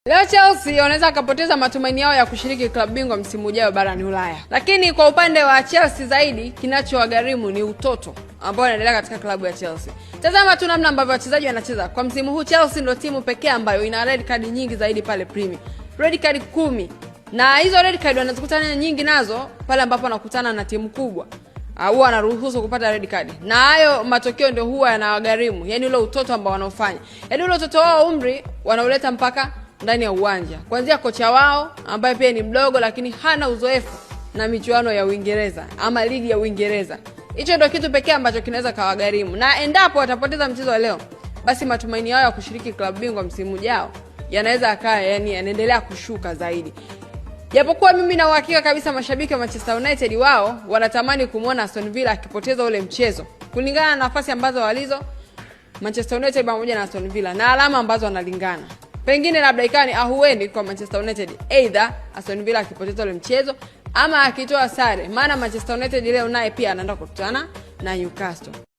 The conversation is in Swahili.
Leo Chelsea wanaweza kupoteza matumaini yao ya kushiriki klabu bingwa msimu ujao barani Ulaya. Lakini kwa upande wa Chelsea zaidi kinachowagharimu ni utoto ambao unaendelea katika klabu ya Chelsea. Tazama tu namna ambavyo wachezaji wanacheza. Kwa msimu huu Chelsea ndio timu pekee ambayo ina red card nyingi zaidi pale Premier. Red card 10. Na hizo red card wanazokutana nyingi nazo pale ambapo wanakutana na timu kubwa. Huwa anaruhusu kupata red card. Na hayo matokeo ndio huwa yanawagharimu. Yaani ule utoto ambao wanaofanya. Yaani ule utoto wao umri wanauleta mpaka ndani ya uwanja. Kuanzia kocha wao ambaye pia ni mdogo lakini hana uzoefu na michuano ya Uingereza ama ligi ya Uingereza. Hicho ndio kitu pekee ambacho kinaweza kawagharimu. Na endapo watapoteza mchezo wa leo, basi matumaini yao ya kushiriki klabu bingwa msimu ujao yanaweza akaa yanaendelea kushuka zaidi. Japokuwa mimi na uhakika kabisa mashabiki wa Manchester United wao wanatamani kumuona Aston Villa akipoteza ule mchezo. Kulingana na nafasi ambazo walizo Manchester United pamoja na Aston Villa na alama ambazo wanalingana. Pengine labda ikani ahueni kwa Manchester United either Aston Villa akipoteza ule mchezo ama akitoa sare, maana Manchester United leo naye pia anaenda kukutana na Newcastle.